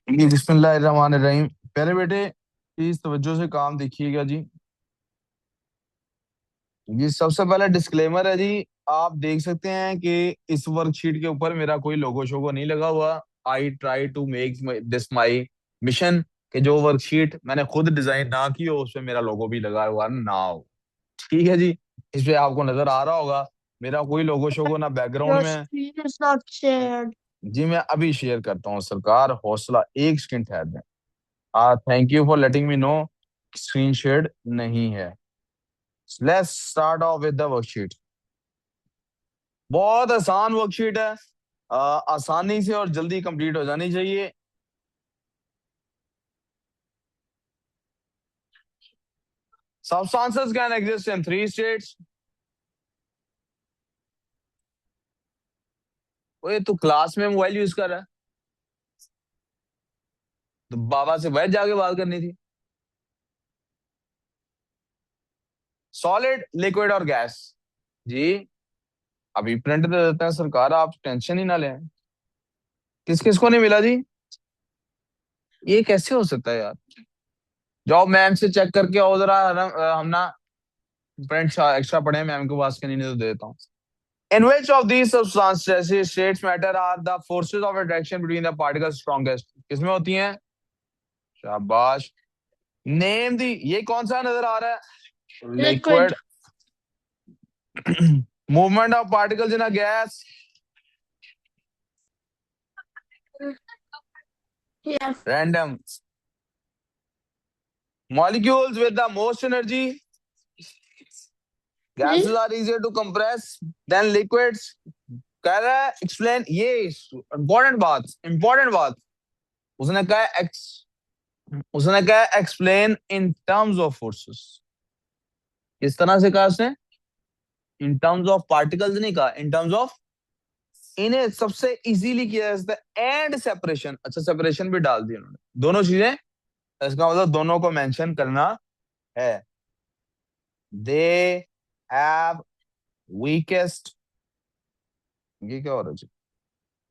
जी बिस्मिल्लाहिर्रहमानिर्रहीम। पहले बेटे प्लीज तवज्जो से काम देखिएगा जी। ये सबसे पहले डिस्क्लेमर है जी। आप देख सकते हैं कि इस वर्कशीट के ऊपर मेरा कोई लोगो शोगो नहीं लगा हुआ। I try to make this my mission कि जो वर्कशीट मैंने खुद डिजाइन ना की हो उसमें मेरा लोगो भी लगा हुआ ना हो। ठीक है जी। इस पे आपको नजर आ रहा होगा मेरा कोई लोगो शोगो ना बैकग्राउंड Your में है। screen is not shared. जी मैं अभी शेयर करता हूँ सरकार, हौसला एक सेकंड ठहर दें। Thank you for letting me know. Screen share नहीं है। Let's start of with the worksheet. बहुत आसान वर्कशीट है। आसानी से और जल्दी कंप्लीट हो जानी चाहिए। Substances can exist in three states. ओए तू क्लास में मोबाइल यूज कर रहा है तो बाबा से बैठ जाके बात करनी थी। सॉलिड, लिक्विड और गैस। जी अभी प्रिंट दे देते हैं सरकार, आप टेंशन ही ना लें। किस किस को नहीं मिला जी? ये कैसे हो सकता है यार? जाओ मैम से चेक करके आओ जरा। हम ना प्रिंट एक्स्ट्रा पढ़े मैम के पास के, नहीं तो दे देता हूँ। In which of these substances states matter are the forces of attraction between the particles strongest? किसमें होती हैं? शाबाश। नेम दी, ये कौन सा नजर आ रहा है? Liquid. Liquid. Movement of particles in a gas. Yes. Random. Molecules with the most energy. Hmm? Gases are easier to compress than liquids. कह रहा है एक्सप्लेन, ये इंपॉर्टेंट बात उसने कहा उसने कहा explain in terms of forces. किस तरह से कहा उसने? इन टर्म्स ऑफ पार्टिकल्स नहीं कहा, इन टर्म्स ऑफ। इन्हें सबसे इजीली किया जा सकता है एंड सेपरेशन। अच्छा सेपरेशन भी डाल दी उन्होंने, दोनों चीजें। इसका मतलब दोनों को मेंशन करना है। They have weakest. ये क्या हो रहा है?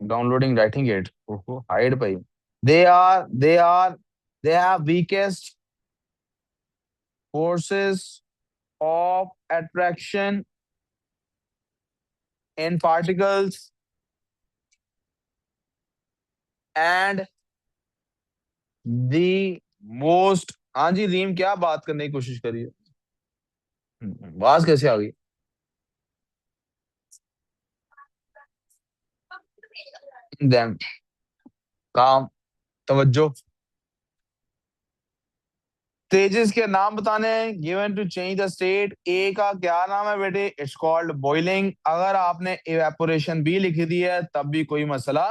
डाउनलोडिंग राइटिंग एड, ओहो हाइड पाई। They are they have weakest forces of attraction in particles and the most. हाँ जी रीम, क्या बात करने की कोशिश करिए। आवाज कैसे आ गई? देम काम, तवज्जो। तेजिस के नाम बताने हैं। Given to change the state. A का क्या नाम है बेटे? It's called boiling. अगर आपने इवेपोरेशन भी लिख दी है तब भी कोई मसला।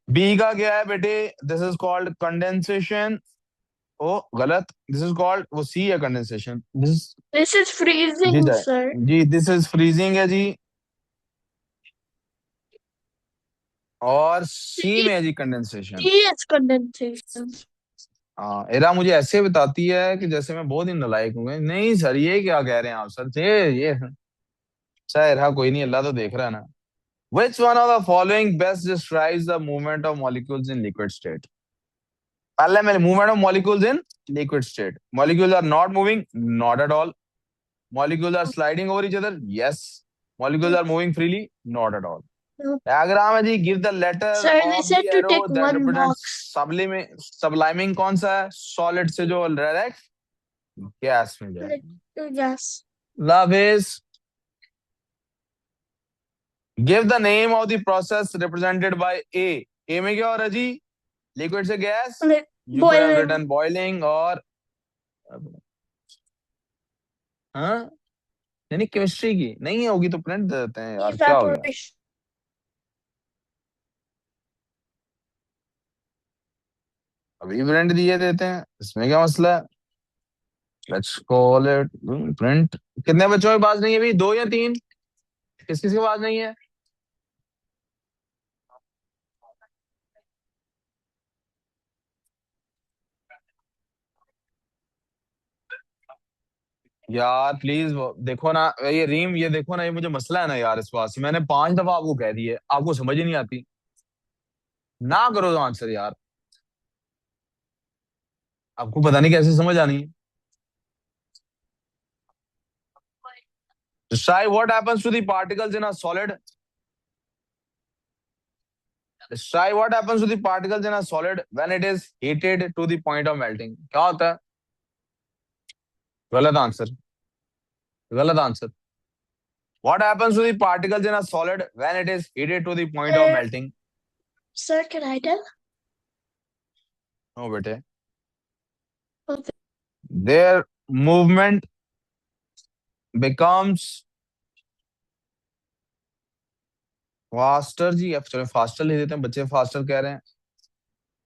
बी का क्या है बेटे? This is called condensation. ओ गलत, दिस इज कॉल्ड, वो सी है कंडेंसेशन। दिस। This is जी freezing, जाए। sir. जी दिस इज फ्रीजिंग है जी। और सी C में है जी कंडेंसेशन। is condensation. हाँ एरा मुझे ऐसे बताती है कि जैसे मैं बहुत ही नालायक हूँ। नहीं सर, ये क्या कह रहे हैं आप सर? ये अच्छा एरा कोई नहीं, अल्लाह तो देख रहा है ना। Which one of the following best describes the movement of molecules in liquid state? पहले मैंने movement of molecules in liquid state. Molecules are not moving, not at all. Molecules are sliding over each other, yes. Molecules are moving freely, not at all. Diagram है जी। Give the letter Sir, they of the said to arrow take that one represents box. Subliming. कौन सा है? Solid से जो direct gas में जाए। Yes. Love is. Give the name of the process represented by A. A में क्या हो रहा है जी? लिक्विड से gas. Like you could have boiling. Written boiling और हाँ, यानी केमिस्ट्री की नहीं होगी तो प्रिंट दे देते हैं यार, क्या हो गया? Evaporation. अभी प्रिंट दिए देते हैं, इसमें क्या मसला है? Let's call it print. कितने बच्चों के पास नहीं है अभी? दो या तीन? किस किस के पास नहीं है? यार प्लीज देखो ना, ये रीम, ये देखो ना, ये मुझे मसला है ना यार, इस बात से मैंने 5 दफा आपको कह दी है, आपको समझ ही नहीं आती। ना करो आंसर यार, आपको पता नहीं कैसे समझ आनी है। Describe what happens to the particles in a solid. Describe what happens to the particles in a solid when it is heated to the point of melting. क्या होता है? गलत आंसर, गलत answer. What happens to the particles in a solid when it is heated to the point of Sir, melting? sir, can I tell? No बेटे, Okay. their movement becomes faster जी। अब चलो faster लिख देते हैं, बच्चे faster कह रहे हैं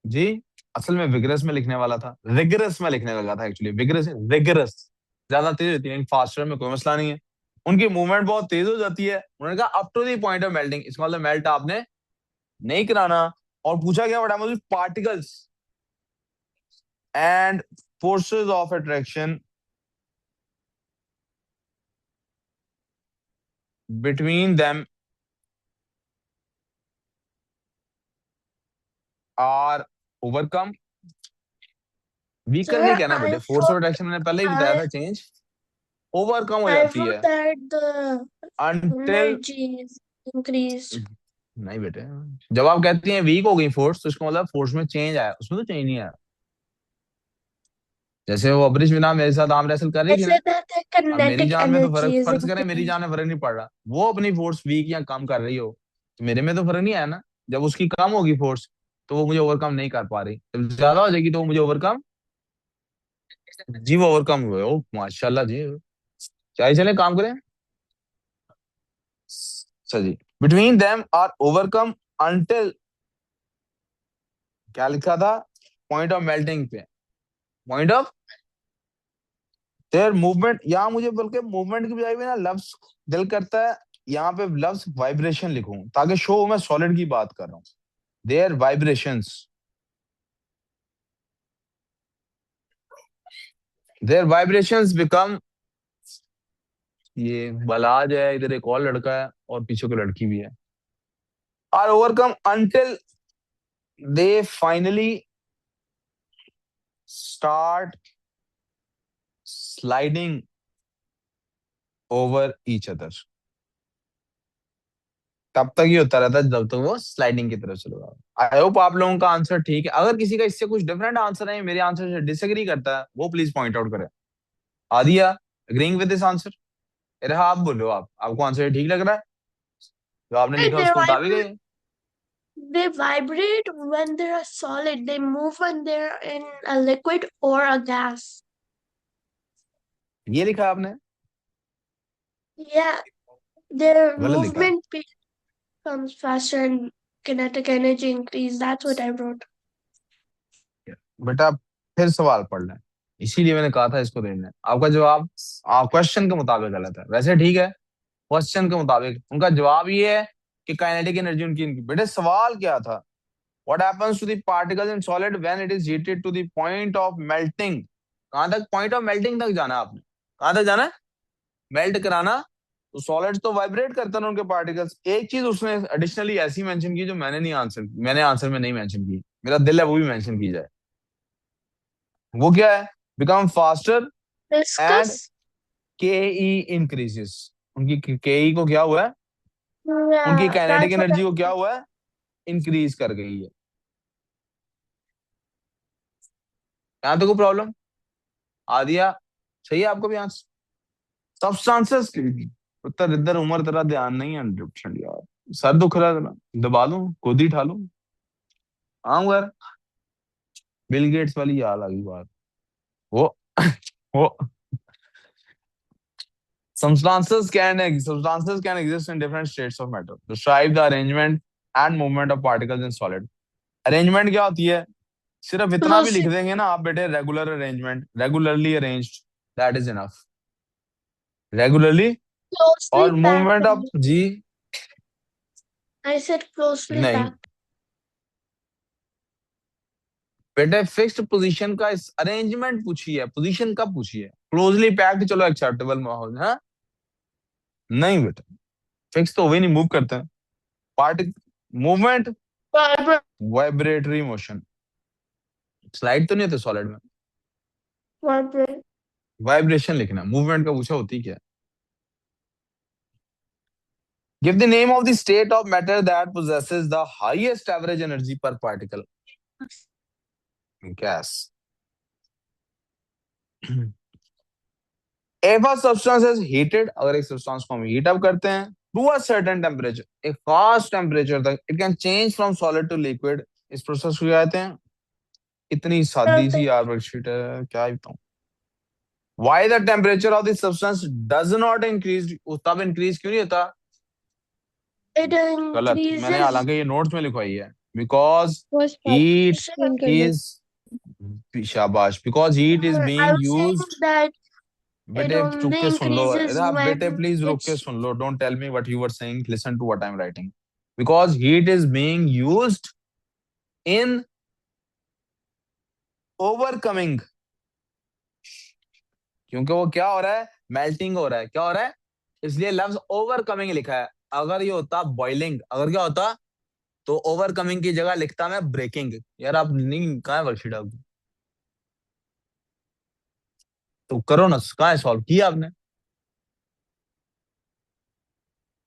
जी। असल में विगरस में लिखने वाला था, रिगरस में लिखने लगा था एक्चुअली, विगरस रिगरस ज्यादा तेज होती है, फास्टर में कोई मसला नहीं है। उनकी मूवमेंट बहुत तेज हो जाती है, उन्होंने कहा up to the point of melting, इसका मतलब मेल्ट आपने नहीं कराना। और पूछा गया what happens particles and forces of attraction between them are overcome. Weaker नहीं Sir, कहना बेटे, फोर्स ऑफ अट्रैक्शन मैंने पहले ही बताया I था, चेंज ओवरकम हो I जाती wrote है that the until. energy is increased. नहीं बेटे, जब आप कहती हैं वीक हो गई फोर्स, तो इसका मतलब फोर्स में चेंज आया, उसमें तो चेंज नहीं आया। जैसे वो अबरिश बिना मेरे साथ आम रेसल कर रही I थी ना, said that the अब मेरी kinetic जान में तो फर्क, energy is फर्ज करें मेरी increased. जान में फर्क नहीं पड़ रहा, वो अपनी फोर्स वीक या कम कर रही हो, तो मेरे में तो फर्क नहीं आया ना। जब उसकी कम होगी फोर्स, तो वो मुझे ओवरकम नहीं कर पा रही, जब ज्यादा हो जाएगी तो वो मुझे ओवरकम, जी वो ओवरकम हुए। ओ माशाल्लाह जी, चाहे चले काम करें। अच्छा जी, between them are overcome until, क्या लिखा था, पॉइंट ऑफ मेल्टिंग पे, पॉइंट ऑफ देयर मूवमेंट। यहाँ मुझे बल्कि मूवमेंट की बजाय भी ना लफ्ज दिल करता है यहाँ पे लफ्ज वाइब्रेशन लिखूं, ताकि शो मैं सॉलिड की बात कर रहा हूँ। Their vibrations, their vibrations become, ये बलाज है, इधर एक और लड़का है और पीछे को लड़की भी है, are overcome until they finally start sliding over each other. तब तक ये होता रहता है जब तक वो स्लाइडिंग की तरफ चले जाओ। आई होप आप लोगों का आंसर ठीक है। अगर किसी का इससे कुछ डिफरेंट आंसर है, मेरे आंसर से डिसएग्री करता है, वो प्लीज पॉइंट आउट करे। Adiya, agreeing with this answer? अरे हाँ, आप बोलो, आप आपको आंसर ठीक लग रहा है, जो आपने Right, लिखा उसके मुताबिक है ये? they vibrate when they're a solid. They move when they're in a liquid or a gas. ये लिखा आपने? Yeah, their गलत लिखा movement becomes faster and kinetic energy increase. That's what I wrote. है बेटा, फिर सवाल पढ़ लें, इसीलिए मैंने कहा था इसको देना है। आपका जवाब क्वेश्चन के मुताबिक गलत है, वैसे ठीक है, क्वेश्चन के मुताबिक उनका जवाब ये है कि काइनेटिक एनर्जी उनकी इनकी। बेटे सवाल क्या था? What happens to the particles in solid when it is heated to the point of melting? कहां तक पॉइंट ऑफ मेल्टिंग तक जाना है आपने, कहां तक जाना है? मेल्ट कराना। तो सॉलिड्स तो वाइब्रेट करते हैं उनके पार्टिकल्स। एक चीज उसने एडिशनली ऐसी मेंशन की जो मैंने नहीं आंसर, मैंने आंसर में नहीं मेंशन की, मेरा दिल है वो भी मेंशन की जाए। वो क्या है? Become faster and Discuss. के ई इंक्रीजेस। उनकी के ई को क्या हुआ है, उनकी Yeah, kinetic that's what I energy को क्या wrote. हुआ है, इंक्रीज कर गई है। यहां तो कोई प्रॉब्लम? आदिया, सही है आपको भी आंसर? सब्सटेंसेस की उत्तर इधर, उम्र तेरा ध्यान नहीं है 100% यार। सर दुख रहा है तेरा, दबा लूं, खुद ही उठा लूं? हाँ यार, बिल गेट्स वाली याद आ गई बात। वो वो substances can exist in different states of matter. Describe the arrangement and movement of particles in solid. Arrangement क्या होती है? सिर्फ इतना भी लिख Closely, देंगे ना आप बेटे, regular arrangement, regularly arranged, that is enough. Regularly. closely और packed. मूवमेंट ऑफ जी, I said closely नहीं packed. बेटे, फिक्स्ड पोजीशन का अरेंजमेंट पूछी है, पोजीशन कब पूछी है? क्लोजली पैक्ड चलो एक्सेप्टेबल माहौल है, नहीं बेटा, फिक्स तो वही नहीं मूव करते हैं। Part movement, Vibrate. Vibratory motion, slide तो नहीं होते सॉलिड में, Vibrate. वाइब्रेशन लिखना, मूवमेंट का पूछा होती क्या। Give the name of the state of matter that possesses the highest average energy per particle, gas. If a substance is heated, अगर एक सब्सटेंस को हम हीट अप करते हैं टू अ सर्टेन टेम्परेचर, एक खास टेम्परेचर तक, it can change from solid to liquid, इस प्रोसेस को कहते हैं, इतनी सादी सी यार वर्कशीट है, क्या ही बताऊं। Why the temperature of the substance does not increase, तब इंक्रीज क्यों नहीं होता। It गलत, मैंने increases. हालांकि ये नोट्स में लिखवाई है, because first part heat explain कर दो। इज, शाबाश, because heat is I being was saying used. that it बेटे रुक only के सुन लो, अरे increases आप बेटे when प्लीज रुक के it's सुन लो, don't tell me what you were saying, listen to what I am writing. Because heat is being used in overcoming, क्योंकि वो क्या हो रहा है, मेल्टिंग हो रहा है, क्या हो रहा है, इसलिए लफ्ज ओवरकमिंग लिखा है। अगर ये होता बॉइलिंग, अगर क्या होता तो ओवरकमिंग की जगह लिखता मैं ब्रेकिंग। यार आप नहीं, कहाँ है वर्कशीट आपकी, तो करो ना, कहाँ है, सॉल्व किया आपने।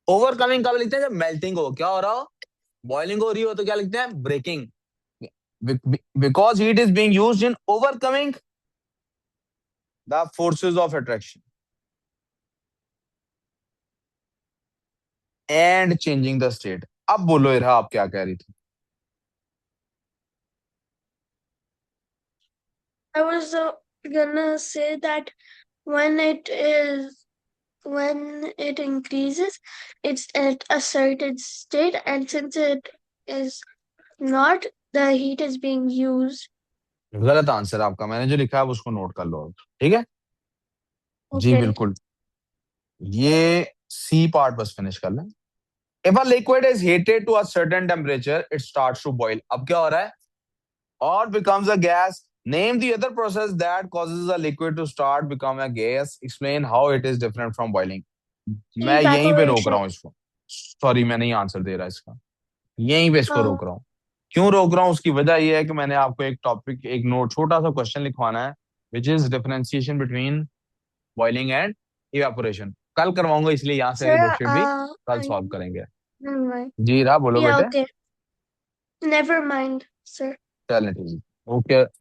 ओवरकमिंग कब लिखते हैं, जब मेल्टिंग हो, क्या हो रहा हो, बॉइलिंग हो रही हो, तो क्या लिखते हैं, breaking. Because heat is being used in overcoming the forces of attraction and changing the state. अब बोलो इरहा, आप क्या कह रही थी। I was gonna say that when it is when it increases, it's at a certain state, and since it is not, the heat is being used. गलत answer आपका, मैंने जो लिखा है उसको नोट कर लो, ठीक है। जी Okay. बिल्कुल, ये सी पार्ट बस फिनिश कर लें। If a liquid is heated to a certain temperature it starts to boil, अब क्या हो रहा है, और becomes a gas. Name the other process that causes a liquid to start become a gas. Explain how it is different from boiling. मैं यहीं पे रोक रहा Evaporation. हूँ इसको, सॉरी मैं नहीं आंसर दे रहा इसका, यहीं पे इसको रोक Oh, रहा हूँ। क्यों रोक रहा हूँ, उसकी वजह ये है कि मैंने आपको एक टॉपिक, एक नोट, छोटा सा क्वेश्चन लिखवाना है, which is differentiation between boiling and evaporation. कल करवाऊंगा, इसलिए यहाँ से अगली sir, वर्कशीट भी कल सॉल्व करेंगे। never mind. जी रहा, बोलो Yeah, बेटे। okay. Never mind, sir. चलें ठीक है, ओके।